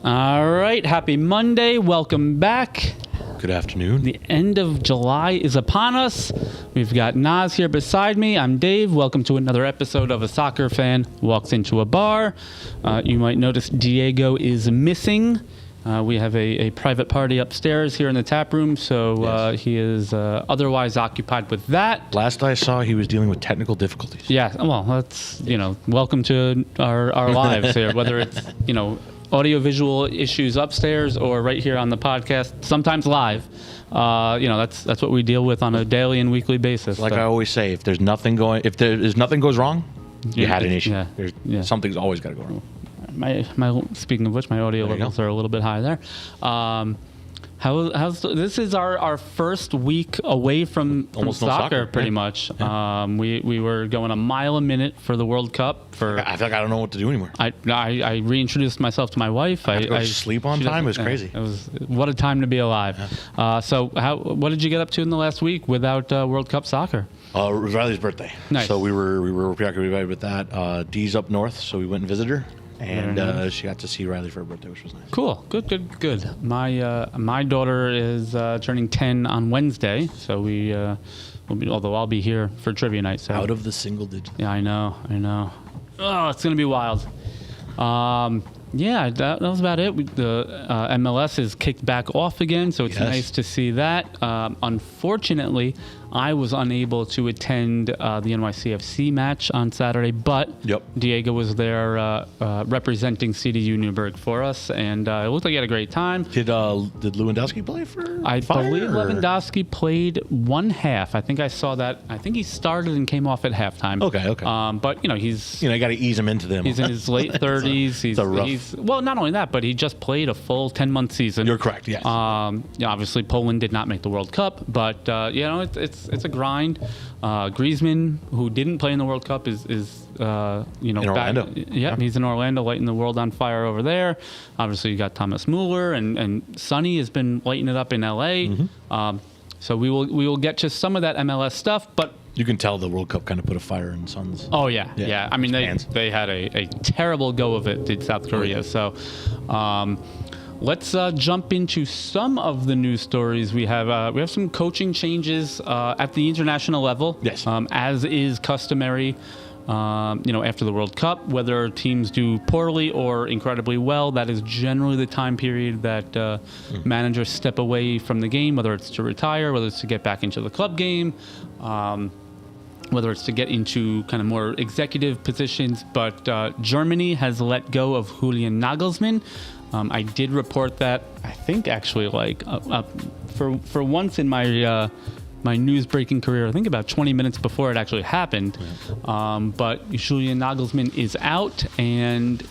All right, happy Monday. Welcome back. Good afternoon. The end of July is upon us. We've got Naz here beside me. I'm Dave. Welcome to another episode of A Soccer Fan Walks Into a Bar. You might notice Diego is missing. We have a private party upstairs here in the tap room, so Yes. he is otherwise occupied with that. Last I saw, he was dealing with technical difficulties. Yeah, well, that's, welcome to our lives here, whether it's, audio-visual issues upstairs or right here on the podcast, sometimes live. That's what we deal with on a daily and weekly basis. Like I always say, if nothing goes wrong, you had an issue. Yeah. Something's always got to go wrong. Speaking of which, my audio There you levels go. are a little bit high there. This is our first week away from Almost no soccer, soccer, pretty yeah. much. We were going a mile a minute for the World Cup. I feel like I don't know what to do anymore. I reintroduced myself to my wife. I had to go to sleep on she time. It was doesn't- crazy. It was what a time to be alive. So what did you get up to in the last week without World Cup soccer? It was Riley's birthday. Nice. So we were preoccupied with that. Dee's up north, so we went and visited her. And Very nice. she got to see Riley for her birthday, which was nice. Cool. Good. My daughter is turning 10 on Wednesday, so although I'll be here for trivia night. So Out of the single digits. yeah, I know. Oh, it's gonna be wild. Yeah, that was about it. The MLS is kicked back off again, so it's Yes. nice to see that. Unfortunately, I was unable to attend the NYCFC match on Saturday, but Yep. Diego was there representing CDU Newburgh for us, and it looked like he had a great time. Did Lewandowski play for I Fire, believe or- Lewandowski played one half. I think I saw that. I think he started and came off at halftime. Okay. But he's You got to ease him into them. He's in his late 30s. He's well, not only that, but he just played a full 10-month season. You're correct. Yes. Obviously, Poland did not make the World Cup, but it's a grind. Griezmann, who didn't play in the World Cup, is in Orlando. Yeah, he's in Orlando, lighting the world on fire over there. Obviously, you got Thomas Muller, and Sonny has been lighting it up in LA. Mm-hmm. So we will get to some of that MLS stuff, but. You can tell the World Cup kind of put a fire in Son's. Oh yeah. I mean, they had a terrible go of it, did South Korea. So, let's jump into some of the news stories. We have some coaching changes at the international level. Yes. As is customary. After the World Cup, whether teams do poorly or incredibly well, that is generally the time period that managers step away from the game, whether it's to retire, whether it's to get back into the club game. Whether it's to get into kind of more executive positions, but Germany has let go of Julian Nagelsmann. I did report that, I think actually for once in my my news breaking career, I think about 20 minutes before it actually happened. But Julian Nagelsmann is out, and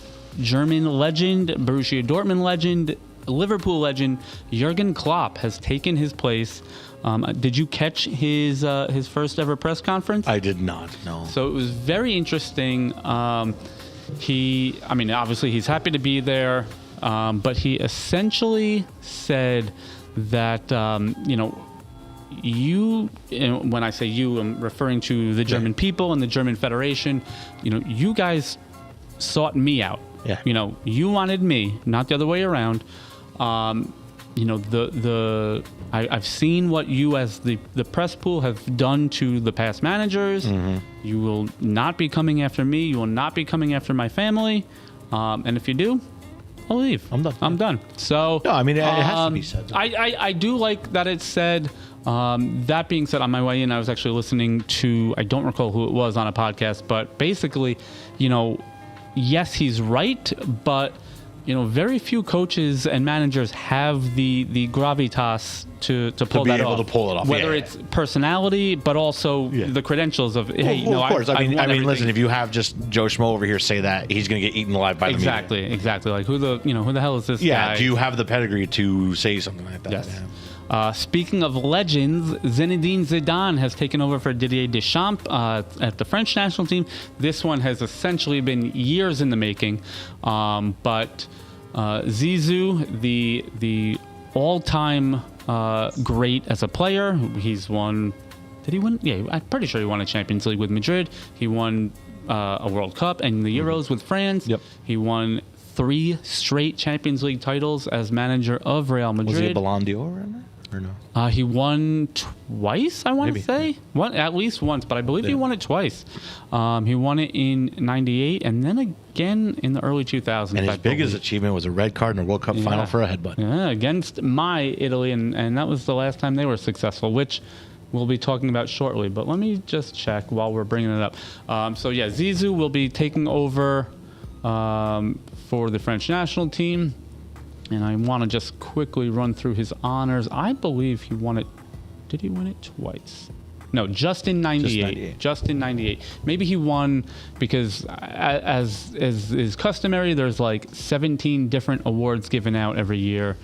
German legend, Borussia Dortmund legend, Liverpool legend Jurgen Klopp has taken his place. Did you catch his first ever press conference? I did not. No. So it was very interesting. Obviously he's happy to be there, but he essentially said that you, and when I say you, I'm referring to the German people and the German Federation. You guys sought me out. Yeah. You wanted me, not the other way around. I've seen what you as the press pool have done to the past managers. Mm-hmm. You will not be coming after me. You will not be coming after my family. And if you do, I'll leave. I'm done. So No, I mean, it has to be said. I do like that it's said. That being said, on my way in, I was actually listening to, I don't recall who it was on a podcast, but basically, yes, he's right, but very few coaches and managers have the gravitas to pull that off. To be able to pull it off. Whether it's personality, but also the credentials of, hey, of course. I mean, won everything. listen, if you have just Joe Schmo over here say that, he's going to get eaten alive by the media. Exactly. Like who the hell is this guy? Yeah. Do you have the pedigree to say something like that? Yes. Yeah. Speaking of legends, Zinedine Zidane has taken over for Didier Deschamps at the French national team. This one has essentially been years in the making, but Zizou, the all-time great as a player, he's won. Did he win? Yeah, I'm pretty sure he won a Champions League with Madrid. He won a World Cup and the Euros with France. Yep. He won 3 straight Champions League titles as manager of Real Madrid. Was he a Ballon d'Or in there? Or no? He won twice, I want to Maybe, say. One, at least once, but I believe he Yeah. won it twice. He won it in 98 and then again in the early 2000s. And I his biggest believe. achievement was a red card in a World Cup final for a headbutt. Yeah, against my Italy, and that was the last time they were successful, which we'll be talking about shortly. But let me just check while we're bringing it up. So, yeah, Zizou will be taking over for the French national team. And I want to just quickly run through his honors. I believe he won it. Did he win it twice? No, just in 98. Just in 98. Maybe he won because, as is customary, there's like 17 different awards given out every year.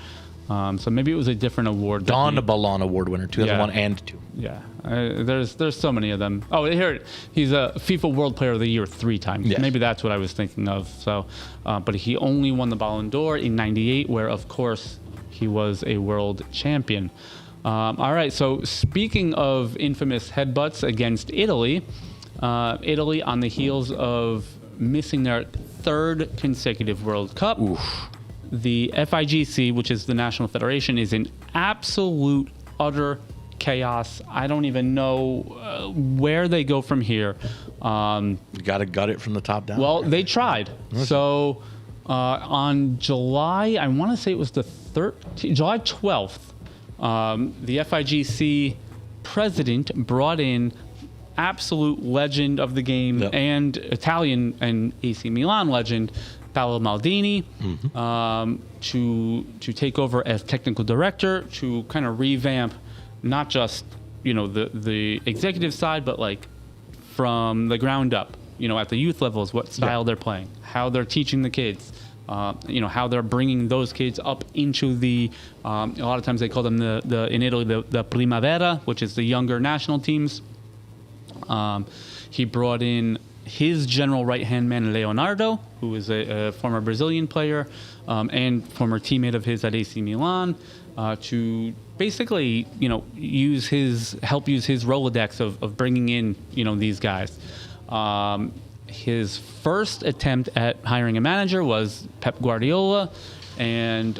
So maybe it was a different award. Don Ballon Award winner, 2001 and 2. Yeah, there's so many of them. Oh, here he's a FIFA World Player of the Year 3 times. Yes. Maybe that's what I was thinking of. So, but he only won the Ballon d'Or in '98, where of course he was a world champion. All right. So speaking of infamous headbutts against Italy, Italy on the heels of missing their 3rd consecutive World Cup. The FIGC, which is the National Federation, is in absolute, utter chaos. I don't even know where they go from here. You got to gut it from the top down. Well, they tried. So on July, I want to say it was July 12th, the FIGC president brought in absolute legend of the game and Italian and AC Milan legend, Paolo Maldini, to take over as technical director, to kind of revamp not just the executive side, but like from the ground up, at the youth levels, what style they're playing, how they're teaching the kids, how they're bringing those kids up into the a lot of times they call them the in Italy the Primavera, which is the younger national teams. He brought in his general right-hand man, Leonardo, who is a former Brazilian player and former teammate of his at AC Milan, to basically, use his Rolodex of bringing in, these guys. His first attempt at hiring a manager was Pep Guardiola, and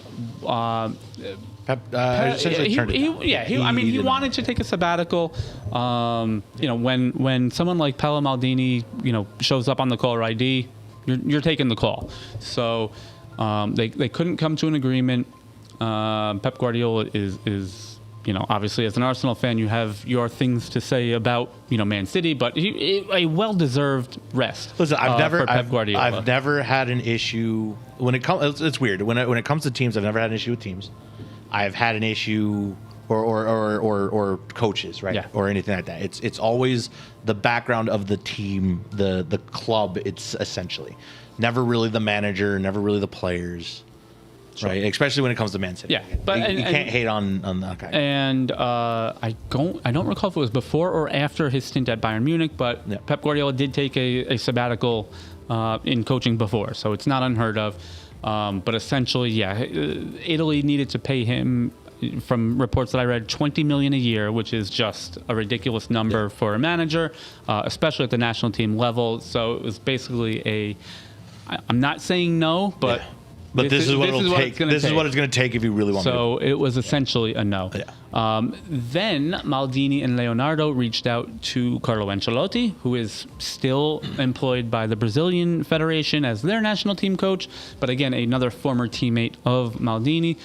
essentially turned it down. he wanted to take a sabbatical. When someone like Paolo Maldini, shows up on the caller ID, you're taking the call. So they couldn't come to an agreement. Pep Guardiola is obviously as an Arsenal fan, you have your things to say about Man City, but a well-deserved rest. Listen, for Pep Guardiola. I've never had an issue when it comes. It's weird when it comes to teams. I've never had an issue with teams. I've had an issue or coaches, right? Yeah. Or anything like that. It's always the background of the team, the club. It's essentially never really the manager, never really the players, right? Especially when it comes to Man City. Yeah, but you can't hate on that guy. And I don't recall if it was before or after his stint at Bayern Munich, but Pep Guardiola did take a sabbatical in coaching before, so it's not unheard of. But essentially, Italy needed to pay him, from reports that I read, $20 million a year, which is just a ridiculous number for a manager, especially at the national team level. So it was basically I'm not saying no, but this is what it'll take. This is what it's going to take if you really want to. So it was essentially a no. Yeah. Then Maldini and Leonardo reached out to Carlo Ancelotti, who is still employed by the Brazilian Federation as their national team coach, but again, another former teammate of Maldini.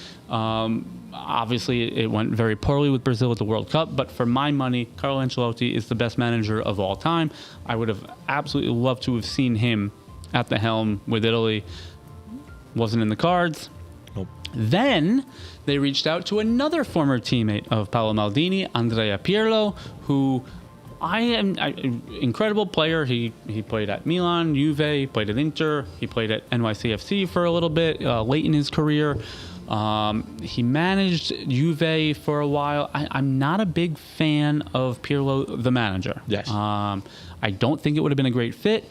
Obviously, it went very poorly with Brazil at the World Cup, but for my money, Carlo Ancelotti is the best manager of all time. I would have absolutely loved to have seen him at the helm with Italy. Wasn't in the cards. Nope. Then they reached out to another former teammate of Paolo Maldini, Andrea Pirlo, who incredible player. He played at Milan, Juve, played at Inter. He played at NYCFC for a little bit late in his career. He managed Juve for a while. I'm not a big fan of Pirlo, the manager. Yes. I don't think it would have been a great fit.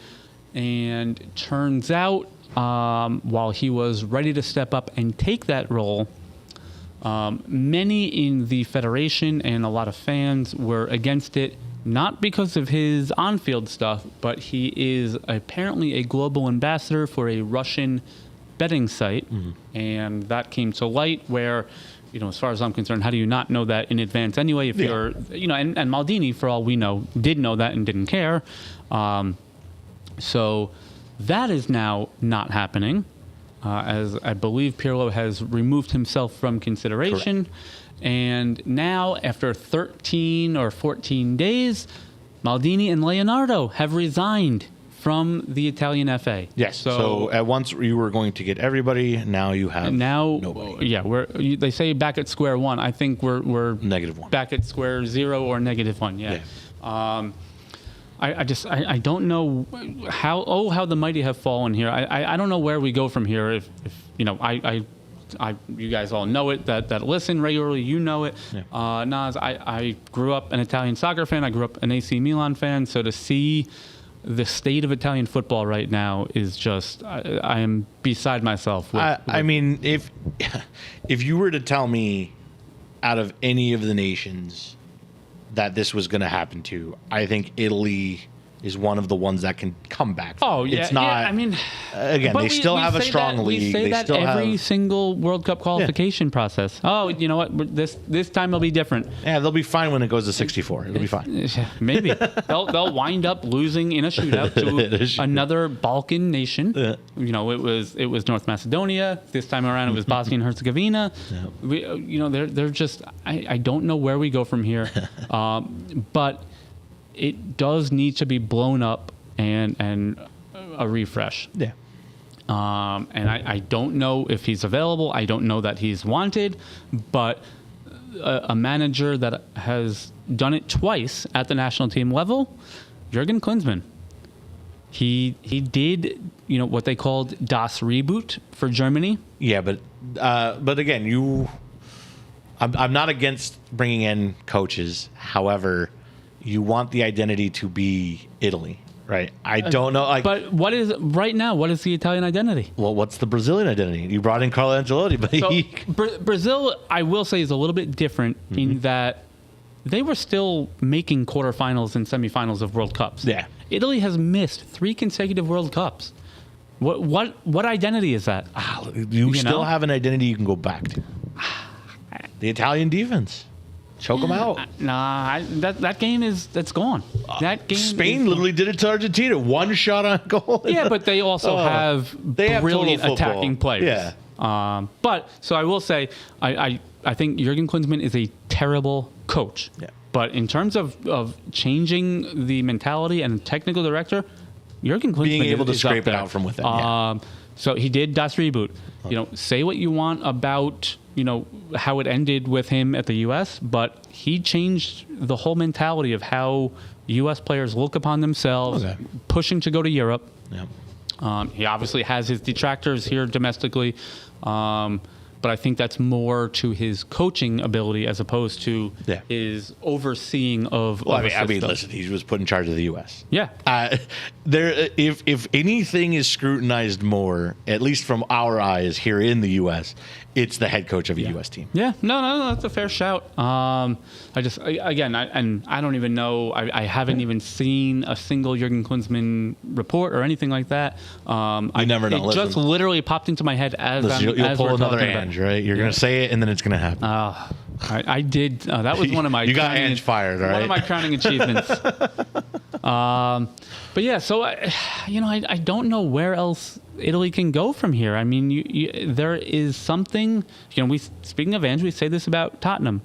And turns out, while he was ready to step up and take that role, many in the federation and a lot of fans were against it, not because of his on-field stuff, but he is apparently a global ambassador for a Russian betting site, and that came to light where, as far as I'm concerned, how do you not know that in advance anyway? If you're, and Maldini, for all we know, did know that and didn't care. So that is now not happening, as I believe Pirlo has removed himself from consideration. Correct. And now, after 13 or 14 days, Maldini and Leonardo have resigned from the Italian FA. Yes. So at once you were going to get everybody. Now you have nobody. Yeah, they say back at square one. I think we're -1. back at square 0 or -1. Yeah. I don't know how the mighty have fallen here. I don't know where we go from here. If you guys all know it, that listen regularly, it. Yeah. Nas, I grew up an Italian soccer fan. I grew up an AC Milan fan. So to see the state of Italian football right now is just, I am beside myself. I mean, if you were to tell me out of any of the nations that this was going to happen to, I think Italy is one of the ones that can come back. Oh, yeah. It's not. Yeah, I mean, again, they still have a strong league. We say that every single World Cup qualification process. Oh, you know what? This time it'll be different. Yeah, they'll be fine when it goes to 64. It'll be fine. Maybe they'll wind up losing in a shootout to another Balkan nation. Yeah. It was North Macedonia. This time around, it was Bosnia and Herzegovina. Yeah. They're just. I don't know where we go from here, but it does need to be blown up and a refresh. Yeah. And I don't know if he's available. I don't know that he's wanted, but a manager that has done it twice at the national team level, Jurgen Klinsmann. He did, what they called Das Reboot for Germany. Yeah, but again, I'm not against bringing in coaches. However, you want the identity to be Italy, right? I don't know. But what is the Italian identity? Well, what's the Brazilian identity? You brought in Carlo Ancelotti, but Brazil, I will say, is a little bit different in that they were still making quarterfinals and semifinals of World Cups. Yeah. Italy has missed 3 consecutive World Cups. What identity is that? You still have an identity you can go back to. The Italian defense. Choke them out. Nah, that game that's gone. That game. Spain literally did it to Argentina. 1 shot on goal. Yeah, but they also have brilliant attacking players. Yeah. But so I will say, I think Jurgen Klinsmann is a terrible coach. Yeah. But in terms of changing the mentality and technical director, Jurgen Klinsmann being able to is scrape it out from within. So he did Das Reboot. Say what you want about how it ended with him at the U.S., but he changed the whole mentality of how U.S. players look upon themselves, pushing to go to Europe. Yeah. He obviously has his detractors here domestically, but I think that's more to his coaching ability as opposed to his overseeing of. Well, I mean, listen, he was put in charge of the U.S. Yeah. If anything is scrutinized more, at least from our eyes here in the U.S., it's the head coach of a U.S. team. Yeah, no, that's a fair shout. I don't even know. I haven't even seen a single Jurgen Klinsmann report or anything like that. You never know. It just literally popped into my head as you'll pull another Ange, right? You're going to say it, and then it's going to happen. I did. That was one of my. You got Ange fired, right? One of my crowning achievements. But yeah, so I don't know where else Italy can go from here. I mean, there is something. Speaking of Ange, we say this about Tottenham.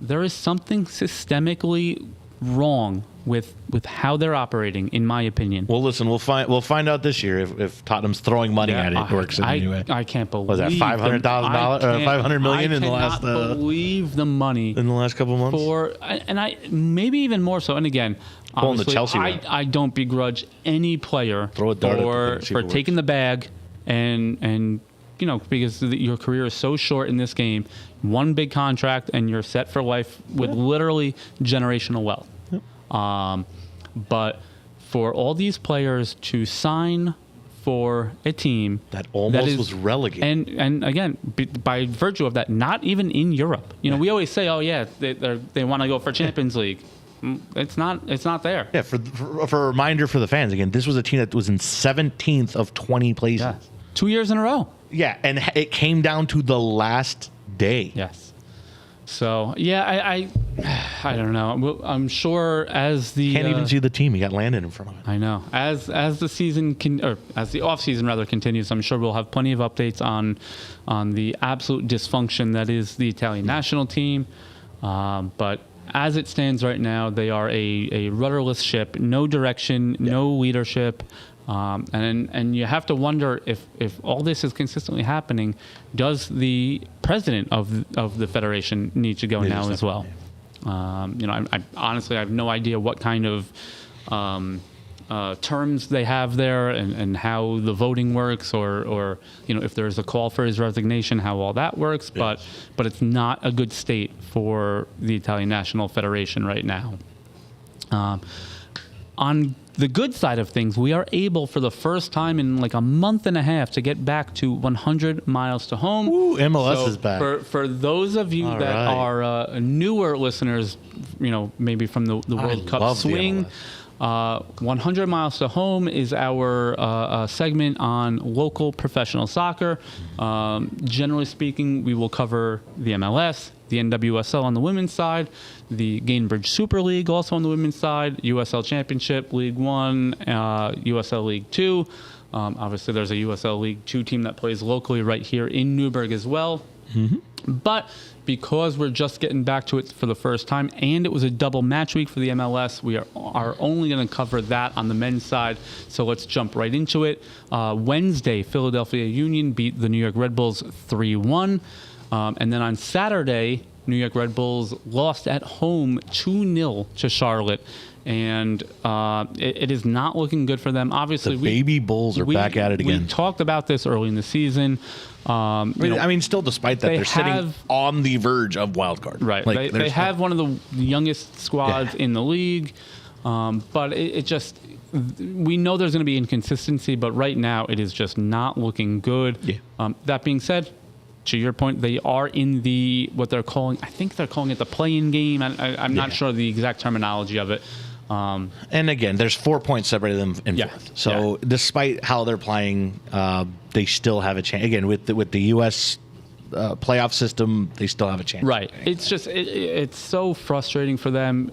There is something systemically wrong with how they're operating, in my opinion. Well, listen, we'll find out this year if Tottenham's throwing money at it works in any way. I can't believe. Was that $500,000 or $500 million in the last? I cannot believe the money in the last couple of months. And maybe even more so. And again, pulling the Chelsea. I don't begrudge any player for taking the bag and because your career is so short in this game. One big contract and you're set for life with literally generational wealth. But for all these players to sign for a team that almost was relegated, and again, by virtue of that, not even in Europe. We always say, oh yeah, they want to go for Champions League. It's not there. Yeah, for a reminder for the fans, again, this was a team that was in 17th of 20 places. Yeah. 2 years in a row. Yeah, and it came down to the last day. Yes. So yeah, I don't know. I'm sure as the Can't even see the team. You got Landon in front of it. I know. As the season as the off season rather continues, I'm sure we'll have plenty of updates on the absolute dysfunction that is the Italian national team. But as it stands right now, they are a rudderless ship, no direction, no leadership. And you have to wonder if all this is consistently happening, does the president of the federation need to go now as well? I honestly I have no idea what kind of terms they have there and how the voting works, or if there's a call for his resignation, how all that works. Yes. But it's not a good state for the Italian National Federation right now. On the good side of things, we are able for the first time in like a month and a half to get back to 100 miles to home. Ooh, MLS is back. For those of you All that right. are newer listeners, maybe from the World Cup love the swing, 100 miles to home is our segment on local professional soccer. Generally speaking, we will cover the MLS, the NWSL on the women's side, the Gainbridge Super League also on the women's side, USL Championship, League One, USL League Two. Obviously, there's a USL League Two team that plays locally right here in Newburgh as well. Mm-hmm. But because we're just getting back to it for the first time, and it was a double match week for the MLS, we are only going to cover that on the men's side. So let's jump right into it. Wednesday, Philadelphia Union beat the New York Red Bulls 3-1. And then on Saturday, New York Red Bulls lost at home 2-0 to Charlotte. And it is not looking good for them. Obviously, The baby Bulls are back at it again. We talked about this early in the season. Still, despite that, they're sitting on the verge of wild card. Right. They have one of the youngest squads in the league. But it just, we know there's going to be inconsistency, but right now it is just not looking good. Yeah. That being said, to your point, they are in what they're calling, I think they're calling it the play-in game. I'm not sure the exact terminology of it. And again, there's 4 points separating them in fourth. So despite how they're playing, they still have a chance. Again, with the U.S. Playoff system, they still have a chance. Right. It's just it's so frustrating for them.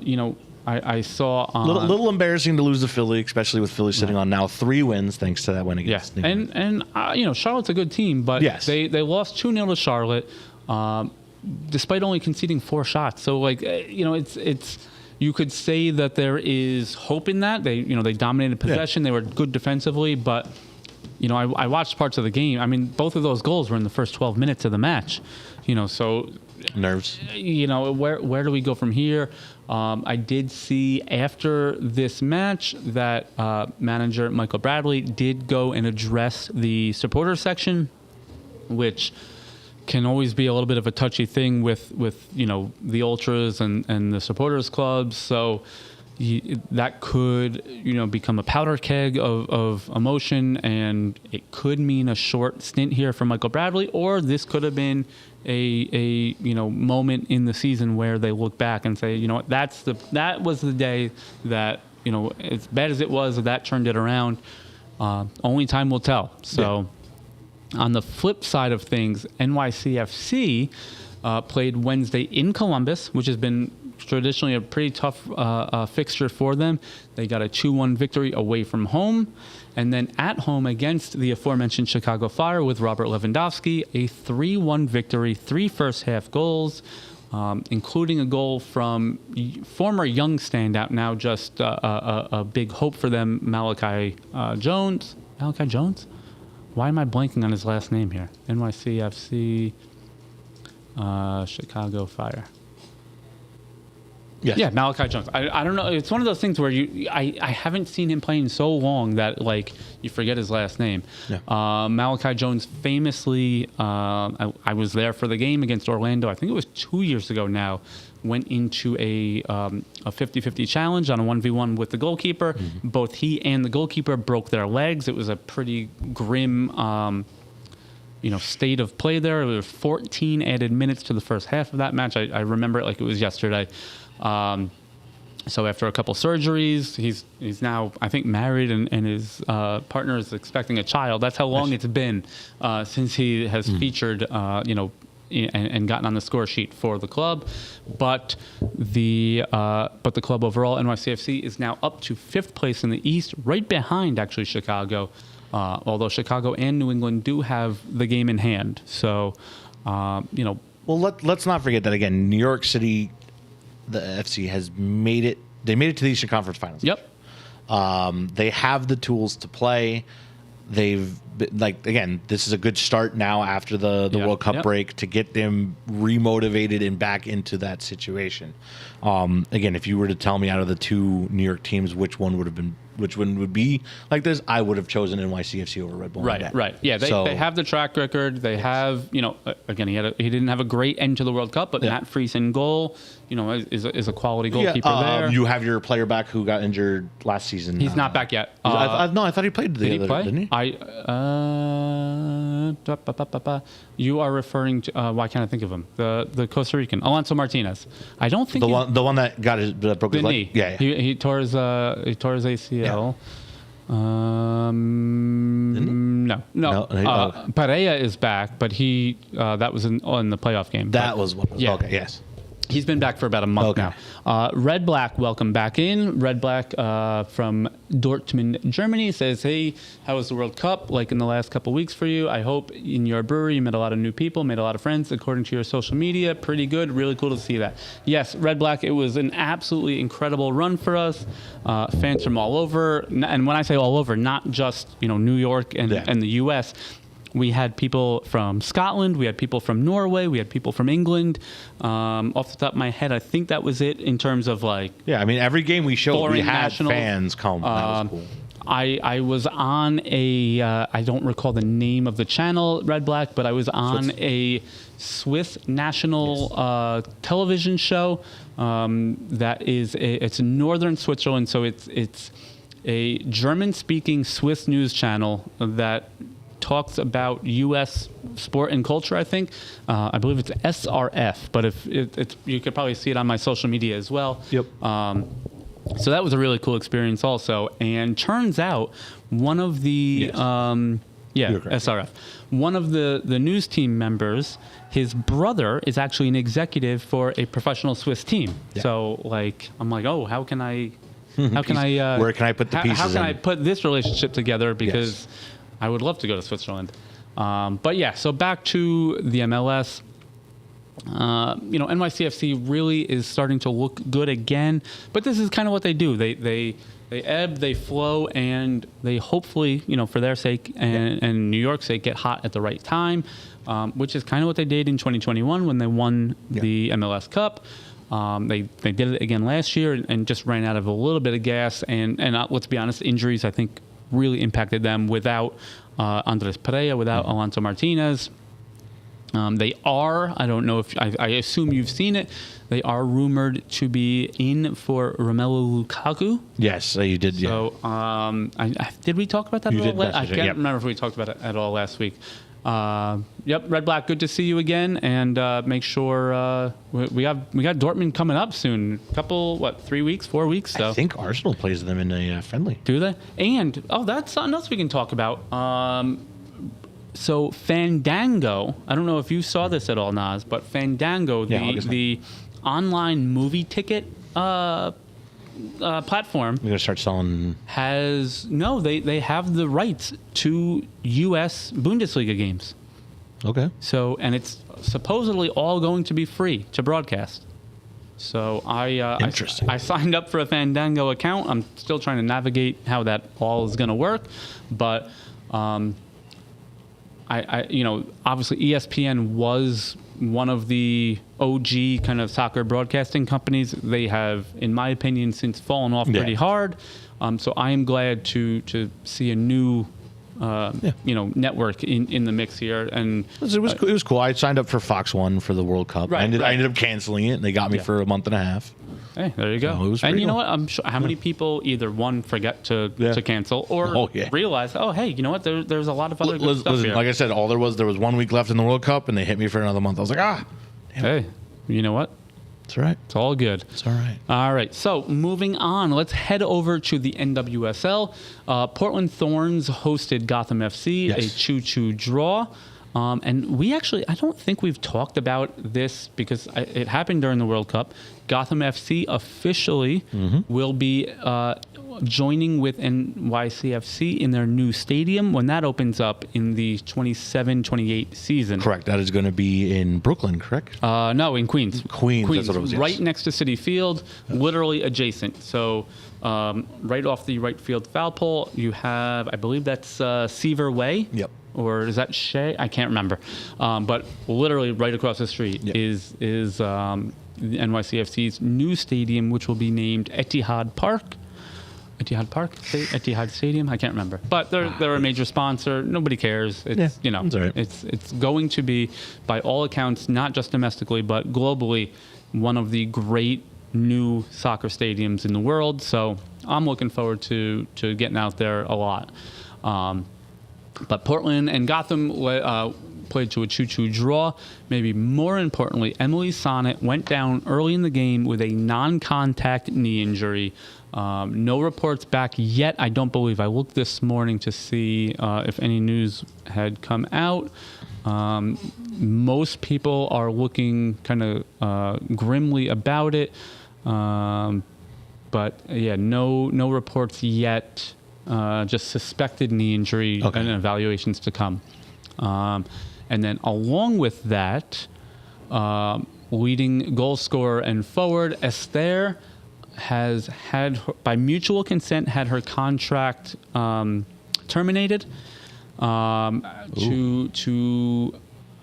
I saw little embarrassing to lose to Philly, especially with Philly sitting on now 3 wins thanks to that win against New York. And Charlotte's a good team, but they lost 2-0 to Charlotte, despite only conceding 4 shots. So it's. You could say that there is hope in that. They dominated possession. They were good defensively, but I watched parts of the game. I mean, both of those goals were in the first 12 minutes of the match. So nerves. Where do we go from here? I did see after this match that manager Michael Bradley did go and address the supporter section, which can always be a little bit of a touchy thing with the ultras and the supporters clubs. So that could become a powder keg of emotion, and it could mean a short stint here for Michael Bradley, or this could have been a moment in the season where they look back and say, what, that was the day that as bad as it was, that turned it around. Only time will tell. So. Yeah. On the flip side of things, NYCFC played Wednesday in Columbus, which has been traditionally a pretty tough fixture for them. They got a 2-1 victory away from home. And then at home against the aforementioned Chicago Fire with Robert Lewandowski, a 3-1 victory, 3 first-half goals, including a goal from former Young standout, now just a big hope for them, Malachi Jones. Malachi Jones? Why am I blanking on his last name here? NYCFC, Chicago Fire. Yes. Yeah, Malachi Jones. I don't know. It's one of those things where I haven't seen him playing so long that you forget his last name. Yeah. Malachi Jones famously, I was there for the game against Orlando. I think it was 2 years ago now. Went into a 50-50 challenge on a 1v1 with the goalkeeper. Mm-hmm. Both he and the goalkeeper broke their legs. It was a pretty grim, state of play there. There were 14 added minutes to the first half of that match. I remember it like it was yesterday. So after a couple surgeries, he's now, I think, married, and his partner is expecting a child. That's how long it's been since he has featured, and gotten on the score sheet for the club. But the club overall, NYCFC, is now up to 5th place in the East, right behind actually Chicago. Although Chicago and New England do have the game in hand. So, Well, let's not forget that again. New York City, the FC has made it. They made it to the Eastern Conference Finals. Yep. They have the tools to play. They've again. This is a good start now after the World Cup break to get them remotivated and back into that situation. Again, if you were to tell me out of the two New York teams which one would be like this, I would have chosen NYCFC over Red Bull. Right. Yeah, they have the track record. They have, again, he didn't have a great end to the World Cup, but Matt Friese in goal, is a quality goalkeeper there. You have your player back who got injured last season. He's not back yet. I thought he played the other, didn't he? You are referring to why can't I think of him? The Costa Rican Alonso Martinez. I don't think the one that broke his leg. Knee. Yeah. He tore his ACL. No. Pereira is back, but he that was on the playoff game. That was what. Okay. Yes. He's been back for about a month now. Red Black, welcome back in. Red Black from Dortmund, Germany says, hey, how was the World Cup like in the last couple weeks for you? I hope in your brewery you met a lot of new people, made a lot of friends according to your social media. Pretty good. Really cool to see that. Yes, Red Black, it was an absolutely incredible run for us. Fans from all over. And when I say all over, not just New York and the U.S., we had people from Scotland. We had people from Norway. We had people from England. Off the top of my head, I think that was it in terms of every game we showed, we had nationals. fans come. That was cool. I was on I don't recall the name of the channel, Red Black, but I was on a Swiss national television show that is it's in northern Switzerland, so it's a German-speaking Swiss news channel that talks about U.S. sport and culture, I think. I believe it's SRF, but if it's you could probably see it on my social media as well. Yep. So that was a really cool experience also. And turns out one of the SRF, one of the news team members, his brother is actually an executive for a professional Swiss team. Yeah. So I'm like, oh, how can I where can I put the pieces? How can I put this relationship together? Because I would love to go to Switzerland. But yeah, so back to the MLS. NYCFC really is starting to look good again. But this is kind of what they do. They ebb, they flow, and they hopefully, for their sake and New York's sake, get hot at the right time, which is kind of what they did in 2021 when they won the MLS Cup. They did it again last year and just ran out of a little bit of gas. And let's be honest, injuries, I think, really impacted them without Andres Pereira, without Alonso Martinez. They are, I don't know if, I assume you've seen it, they are rumored to be in for Romelu Lukaku. Yes, you did. So, did we talk about that at all? I can't remember if we talked about it at all last week. Red Black, good to see you again, and make sure we got Dortmund coming up soon. Couple 3 weeks, 4 weeks. So. I think Arsenal plays them in a friendly. Do they? And that's something else we can talk about. So Fandango, I don't know if you saw this at all, Naz, but Fandango, the online movie ticket platform, we're gonna start selling. They have the rights to U.S. Bundesliga games. Okay. So, and it's supposedly all going to be free to broadcast. So I signed up for a Fandango account. I'm still trying to navigate how that all is going to work, but obviously ESPN was one of the OG kind of soccer broadcasting companies. They have, in my opinion, since fallen off pretty hard. So I am glad to see a new network in the mix here. And it was cool. I signed up for Fox One for the World Cup. I ended up canceling it, and they got me for a month and a half. Hey, there you go. So and you know what? I'm sure how many people either forget to cancel or realize, hey, you know what? There's a lot of other good stuff here. Like I said, there was 1 week left in the World Cup, and they hit me for another month. I was like, damn. Hey, you know what? It's all right. It's all good. It's all right. All right. So moving on, let's head over to the NWSL. Portland Thorns hosted Gotham FC, Yes. a 2-2 draw. And we actually, I don't think we've talked about this because it happened during the World Cup. Gotham FC officially will be joining with NYCFC in their new stadium when that opens up in the 27-28 season. Correct. That is going to be in Brooklyn, correct? No, in Queens. Queens, that's what it was, yes. Right next to Citi Field, literally adjacent. So right off the right field foul pole, you have, I believe that's Seaver Way. Yep. Or is that Shea? I can't remember. But literally right across the street is the NYCFC's new stadium, which will be named Etihad Park. Etihad Stadium. I can't remember, but they're a major sponsor. Nobody cares. It's that's all right. it's going to be, by all accounts, not just domestically but globally, one of the great new soccer stadiums in the world. So I'm looking forward to getting out there a lot. But Portland and Gotham played to a 2-2 draw. Maybe more importantly, Emily Sonnet went down early in the game with a non-contact knee injury. No reports back yet, I don't believe. I looked this morning to see if any news had come out. Most people are looking kind of grimly about it. But yeah, no reports yet. Just suspected knee injury and evaluations to come. And then along with that, leading goal scorer and forward, Esther has had, by mutual consent, had her contract terminated to,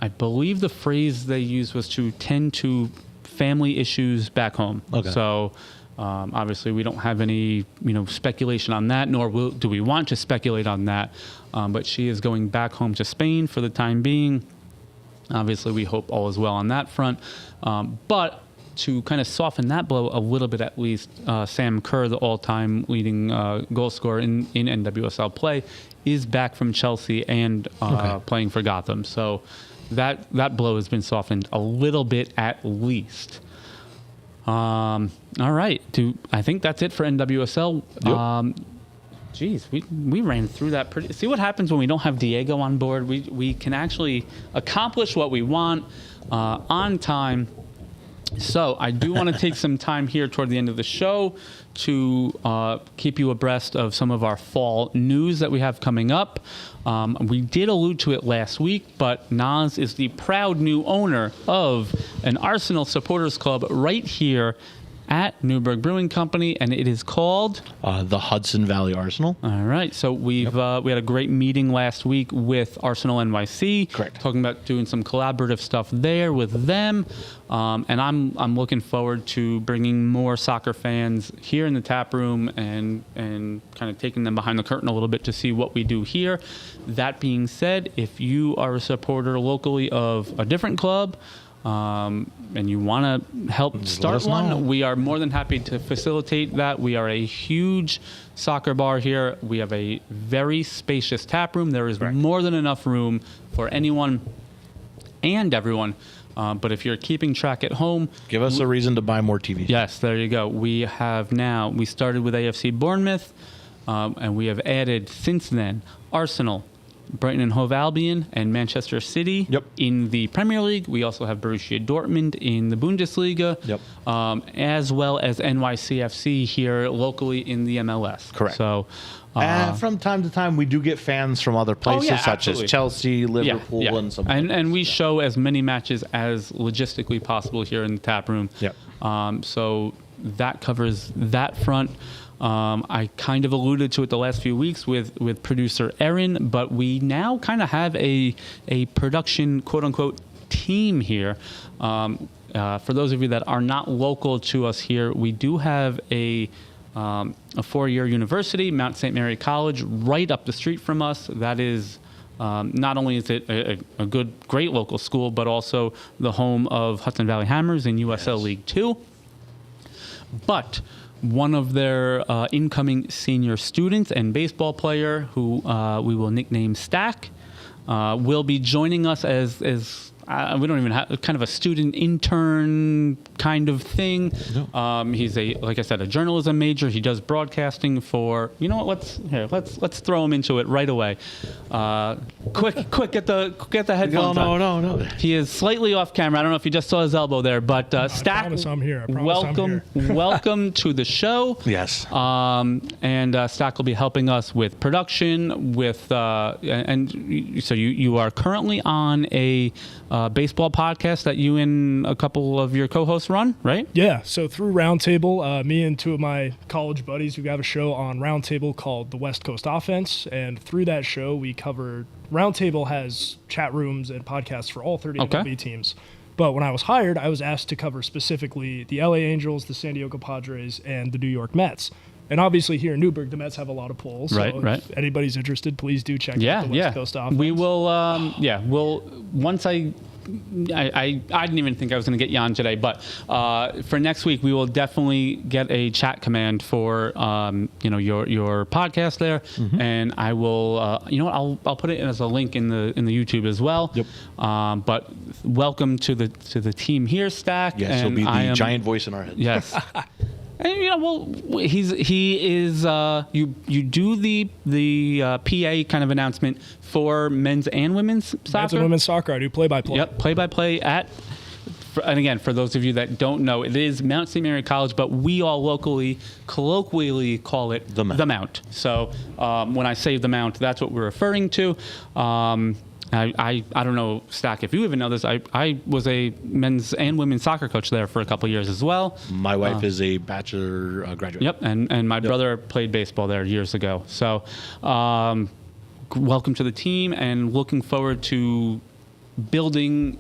I believe the phrase they used was to tend to family issues back home. Okay. So obviously we don't have any speculation on that, nor do we want to speculate on that. But she is going back home to Spain for the time being. Obviously, we hope all is well on that front. But to kind of soften that blow a little bit at least, Sam Kerr, the all-time leading goal scorer in NWSL play, is back from Chelsea and playing for Gotham. So that blow has been softened a little bit at least. All right. I think that's it for NWSL. Yep. Geez, we ran through that pretty. See what happens when we don't have Diego on board. We can actually accomplish what we want on time. So I do want to take some time here toward the end of the show to keep you abreast of some of our fall news that we have coming up. We did allude to it last week, but Naz is the proud new owner of an Arsenal supporters club right here at Newburgh Brewing Company, and it is called the Hudson Valley Arsenal. All right. So we had a great meeting last week with Arsenal NYC. Correct. Talking about doing some collaborative stuff there with them, and I'm looking forward to bringing more soccer fans here in the tap room and kind of taking them behind the curtain a little bit to see what we do here. That being said, if you are a supporter locally of a different club, and you want to help start one, we are more than happy to facilitate that. We are a huge soccer bar here. We have a very spacious tap room. There is more than enough room for anyone and everyone. But if you're keeping track at home, give us a reason to buy more TVs. Yes, there you go. We started with AFC Bournemouth, and we have added since then Arsenal, Brighton and Hove Albion, and Manchester City in the Premier League. We also have Borussia Dortmund in the Bundesliga, as well as NYCFC here locally in the MLS. Correct. So, from time to time, we do get fans from other places, such as Chelsea, Liverpool, and some. And we show as many matches as logistically possible here in the tap room. So that covers that front. I kind of alluded to it the last few weeks with producer Erin, but we now kind of have a production, quote unquote, team here. For those of you that are not local to us here, we do have a 4-year university, Mount St. Mary College, right up the street from us. That is not only is it a great local school, but also the home of Hudson Valley Hammers in USL League 2. But one of their incoming senior students and baseball player, who we will nickname Stack, will be joining us as we don't even have kind of a student intern kind of thing. No. He's like I said, a journalism major. He does broadcasting for, you know what, let's throw him into it right away. Quick, get the headphones on. No. He is slightly off camera. I don't know if you just saw his elbow there, but Stack, promise I'm here. I promise I'm here. welcome to the show. Yes. And Stack will be helping us with production, and so you are currently on a baseball podcast that you and a couple of your co-hosts run, right? Yeah, so through Roundtable, me and two of my college buddies, we have a show on Roundtable called The West Coast Offense, and through that show, we cover. Roundtable has chat rooms and podcasts for all 30 MLB teams. But when I was hired, I was asked to cover specifically the LA Angels, the San Diego Padres, and the New York Mets. And obviously here in Newburgh, the Mets have a lot of polls. So if anybody's interested, please do check out the West Coast Offense. We will, once I didn't even think I was going to get you on today, but for next week, we will definitely get a chat command for, your podcast there. And I will, I'll put it as a link in the YouTube as well. Yep. But welcome to the team here, Stack. Yes, and he'll be the giant voice in our heads. Yes. And, he is. You do the PA kind of announcement for men's and women's soccer. Men's and women's soccer. I do play-by-play. Yep, play-by-play and again, for those of you that don't know, it is Mount St. Mary College, but we all colloquially call it the Mount. So when I say the Mount, that's what we're referring to. I don't know, Stack, if you even know this, I was a men's and women's soccer coach there for a couple of years as well. My wife is a bachelor graduate. Yep, and my brother played baseball there years ago. So welcome to the team, and looking forward to building,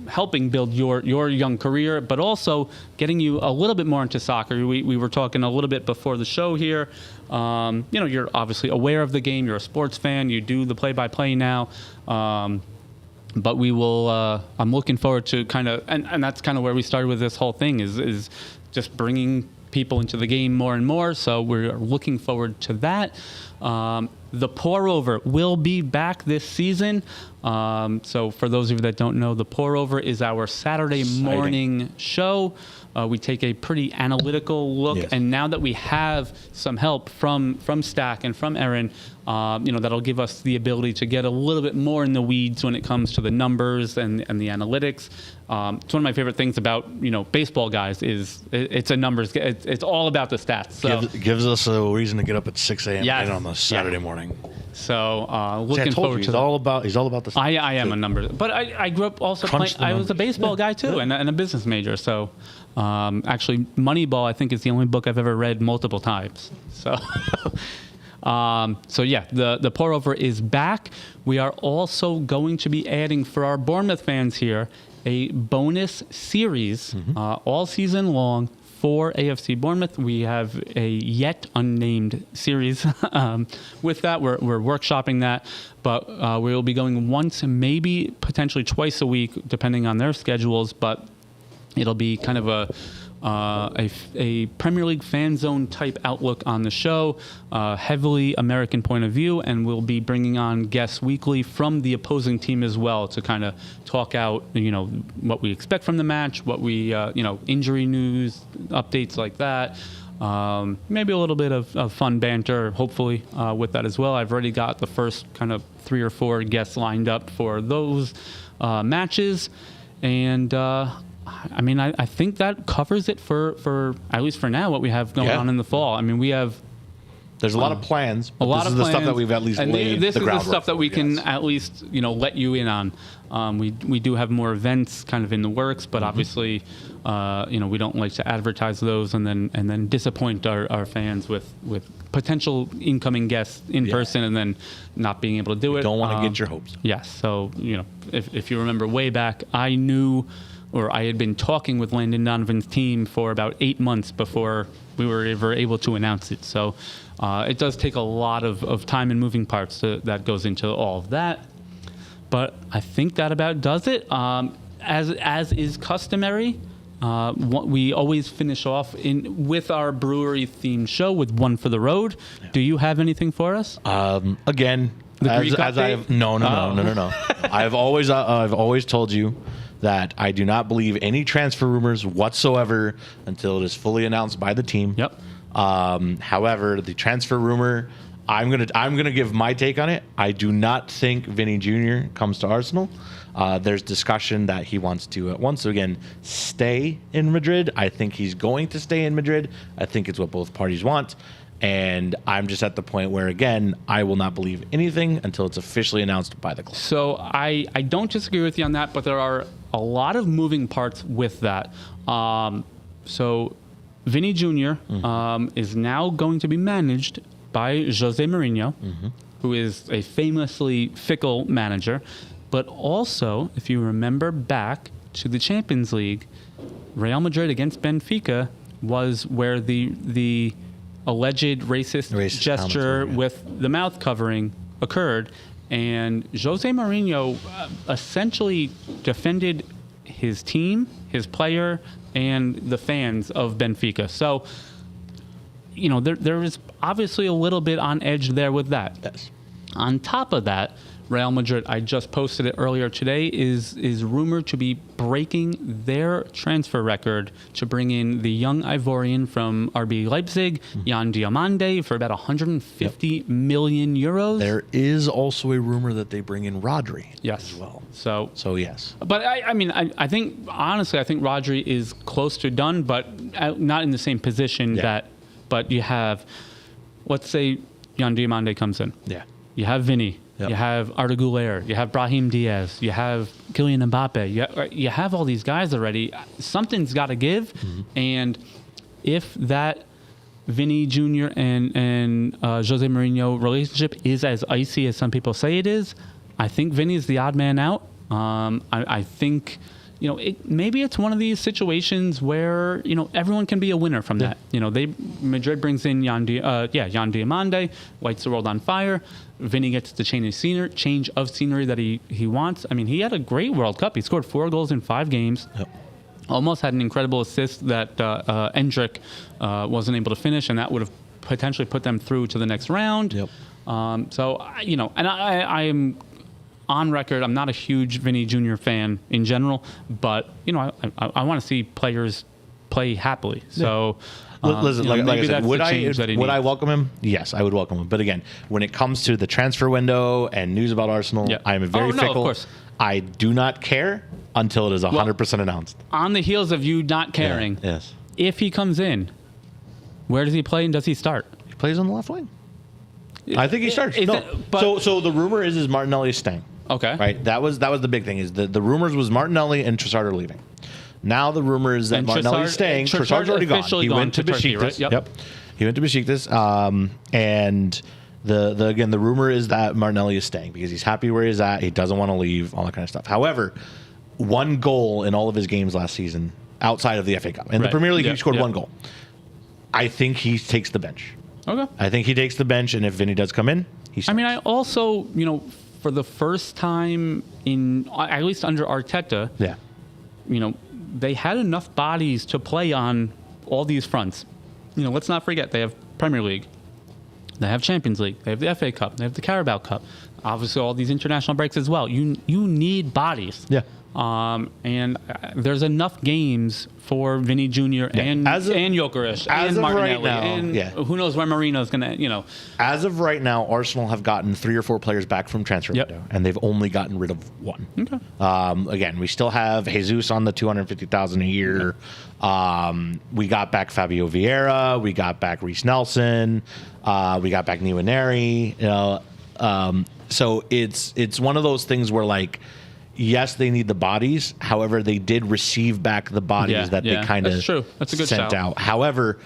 helping build your young career, but also getting you a little bit more into soccer. We were talking a little bit before the show here. You're obviously aware of the game. You're a sports fan. You do the play-by-play now. But we will, I'm looking forward to kind of, and that's kind of where we started with this whole thing is just bringing people into the game more and more. So we're looking forward to that. The Pour Over will be back this season. So for those of you that don't know, the Pour Over is our Saturday morning show. We take a pretty analytical look, and now that we have some help from Stack and from Aaron, that'll give us the ability to get a little bit more in the weeds when it comes to the numbers and the analytics. It's one of my favorite things about baseball guys is it's a numbers. It's all about the stats. So gives us a reason to get up at 6 a.m. on the Saturday morning. So looking forward to that. He's all about the stats. I am a number, but I grew up also playing. I was a baseball guy too, and a business major. So actually, Moneyball I think is the only book I've ever read multiple times. So. The Pour Over is back. We are also going to be adding for our Bournemouth fans here a bonus series all season long for AFC Bournemouth. We have a yet unnamed series. With that, we're workshopping that, but we will be going once, maybe potentially twice a week, depending on their schedules. But it'll be kind of a Premier League fan zone type outlook on the show, heavily American point of view, and we'll be bringing on guests weekly from the opposing team as well to kind of talk out, what we expect from the match, what we, injury news, updates like that. Maybe a little bit of fun banter, hopefully, with that as well. I've already got the first kind of 3 or 4 guests lined up for those matches, and I think that covers it for at least for now what we have going on in the fall. I mean, we have. There's a lot of plans. A lot this of is plans, the stuff that we've at least laid this the is the groundwork stuff that we for, can at least let you in on. We do have more events kind of in the works, but obviously, we don't like to advertise those and then disappoint our fans with potential incoming guests in person and then not being able to do it. Don't want to get your hopes up. Yes. So if you remember way back, I had been talking with Landon Donovan's team for about 8 months before we were ever able to announce it. So it does take a lot of time and moving parts that goes into all of that. But I think that about does it. As is customary, we always finish off with our brewery themed show with One for the Road. Yeah. Do you have anything for us? Again, Greek as update? I've no. I've always told you that I do not believe any transfer rumors whatsoever until it is fully announced by the team. Yep. However, the transfer rumor, I'm gonna give my take on it. I do not think Vinny Jr. comes to Arsenal. There's discussion that he wants to once again stay in Madrid. I think he's going to stay in Madrid. I think it's what both parties want. And I'm just at the point where, again, I will not believe anything until it's officially announced by the club. So I don't disagree with you on that, but there are a lot of moving parts with that. So Vinny Jr. Is now going to be managed by Jose Mourinho, who is a famously fickle manager. But also, if you remember back to the Champions League, Real Madrid against Benfica was where the alleged racist gesture commentary, with the mouth covering occurred. And Jose Mourinho essentially defended his team, his player, and the fans of Benfica. So, you know, there is obviously a little bit on edge there with that. Yes. On top of that, Real Madrid, I just posted it earlier today, is rumored to be breaking their transfer record to bring in the young Ivorian from RB Leipzig, Jan Diomande, for about 150 million euros. There is also a rumor that they bring in Rodri Yes. as well. So yes. but I think, honestly, I think Rodri is close to done, but not in the same position but you have, let's say Jan Diomande comes in. Yeah. You have Vinny. Yep. You have Arda Güler. You have Brahim Diaz. You have Kylian Mbappe. You have all these guys already. Something's got to give. And if that Vinny Jr. and Jose Mourinho relationship is as icy as some people say it is, I think Vinny's the odd man out. I think, you know, maybe it's one of these situations where, you know, everyone can be a winner from that. You know, Madrid brings in Jan Diomande, lights the world on fire. Vinny gets the change of scenery that he wants. I mean, he had a great World Cup. He scored 4 goals in 5 games. Yep. Almost had an incredible assist that Endrick wasn't able to finish, and that would have potentially put them through to the next round. Yep. So, you know, and I am on record, I'm not a huge Vinny Jr. fan in general, but, you know, I want to see players play happily. So, Listen, you know, like I maybe said, that's would the change that he I needs. welcome him? Yes, I would welcome him. But again, when it comes to the transfer window and news about Arsenal, Yeah. I am very Oh, no, of fickle. course. I do not care until it is 100% announced. On the heels of you not caring, Yes. if he comes in, where does he play and does he start? He plays on the left wing. I think he starts. Is No. it- but- So the rumor is Martinelli is staying. Okay. Right? That was the big thing. Is the rumors was Martinelli and Trossard are leaving. Now the rumor is that And Martinelli is Trossard- staying. Trossard's Trossard's already gone. officially He gone went to to Turkey, Besiktas. right? Yep. He went to Besiktas. And the rumor is that Martinelli is staying because he's happy where he's at. He doesn't want to leave. All that kind of stuff. However, 1 goal in all of his games last season outside of the FA Cup. In the Right. Premier League, Yep. he scored Yep. 1 goal. I think he takes the bench. Okay. I think he takes the bench, and if Vinny does come in, he starts. I mean, I also, you know, for the first time in, at least under Arteta, yeah. you know, they had enough bodies to play on all these fronts. You know, let's not forget, they have Premier League, they have Champions League, they have the FA Cup, they have the Carabao Cup, obviously all these international breaks as well. You need bodies. Yeah. And there's enough games for Vinny Jr. and Gyökeres and of right Martinelli now, and who knows where Marino's going to, you know. As of right now, Arsenal have gotten 3 or 4 players back from transfer Yep. window, and they've only gotten rid of 1. Okay. Again, we still have Jesus on the $250,000 a year. We got back Fabio Vieira. We got back Reece Nelson. We got back Nwaneri. You know, so it's one of those things where, like, yes, they need the bodies. However, they did receive back the bodies that they kind of That's true. That's a good sent shout. out. However,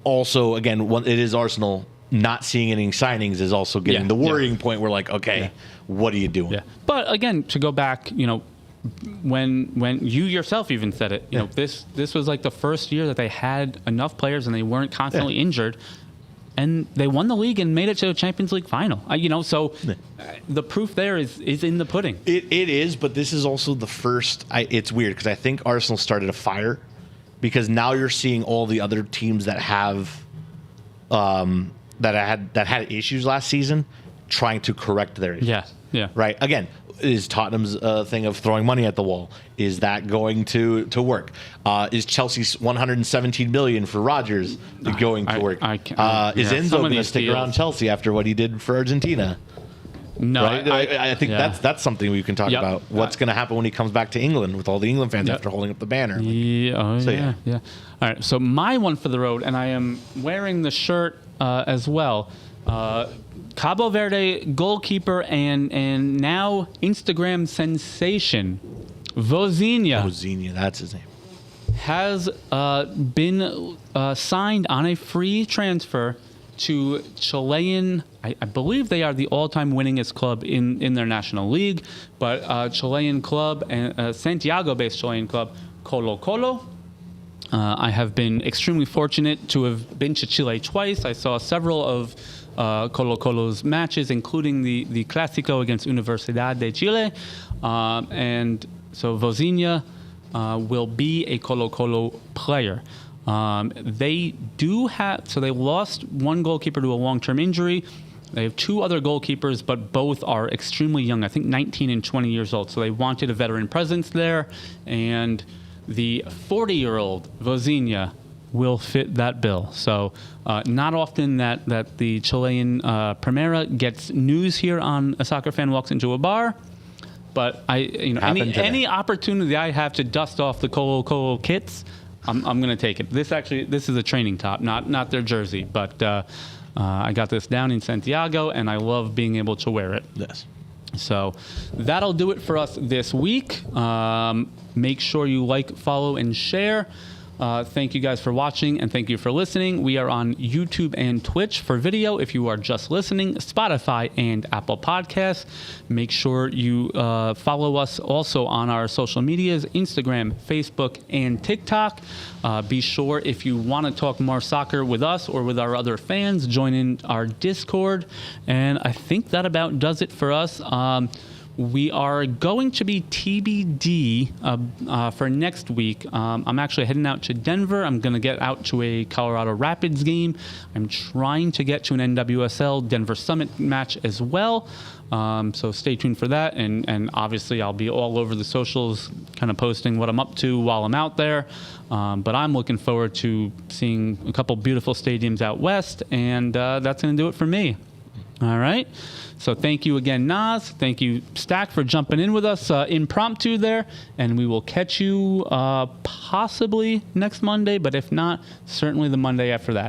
also, again, it is Arsenal. Not seeing any signings is also getting the worrying point. We're like, okay, what are you doing? Yeah. But again, to go back, you know, when you yourself even said it, you know, this was like the first year that they had enough players and they weren't constantly injured. And they won the league and made it to the Champions League final. You know, so the proof there is in the pudding. It is, but this is also the first. It's weird because I think Arsenal started a fire because now you're seeing all the other teams that have that had issues last season trying to correct their issues. Yeah. Right. Again, is Tottenham's thing of throwing money at the wall, is that going to work? Is Chelsea's 117 million for Rodgers going to work? Is Enzo going to stick around Chelsea after what he did for Argentina? No, right? I think that's something we can talk about. What's going to happen when he comes back to England with all the England fans after holding up the banner? Yeah. All right. So my one for the road, and I am wearing the shirt as well. Cabo Verde goalkeeper and now Instagram sensation Vozinha. That's his name. Has been signed on a free transfer to Chilean. I believe they are the all-time winningest club in their national league, but Chilean club, and Santiago-based Chilean club, Colo Colo. I have been extremely fortunate to have been to Chile twice. I saw several of Colo Colo's matches, including the Clásico against Universidad de Chile. And so Vozinha will be a Colo Colo player. They lost one goalkeeper to a long-term injury. They have two other goalkeepers, but both are extremely young, I think 19 and 20 years old. So they wanted a veteran presence there. And the 40-year-old Vozinha will fit that bill. So not often that the Chilean Primera gets news here on A Soccer Fan Walks Into a Bar. But any opportunity I have to dust off the Colo Colo kits, I'm going to take it. This is a training top, not their jersey, but I got this down in Santiago, and I love being able to wear it. Yes. So that'll do it for us this week. Make sure you like, follow, and share. Thank you guys for watching, and thank you for listening. We are on YouTube and Twitch for video if you are just listening, Spotify and Apple Podcasts. Make sure you follow us also on our social medias, Instagram, Facebook, and TikTok. Be sure, if you want to talk more soccer with us or with our other fans, join in our Discord. And I think that about does it for us. We are going to be TBD for next week. I'm actually heading out to Denver. I'm going to get out to a Colorado Rapids game. I'm trying to get to an NWSL Denver Summit match as well. So stay tuned for that. And obviously I'll be all over the socials kind of posting what I'm up to while I'm out there. But I'm looking forward to seeing a couple beautiful stadiums out west. And that's going to do it for me. All right. So thank you again, Nas. Thank you, Stack, for jumping in with us impromptu there. And we will catch you possibly next Monday, but if not, certainly the Monday after that.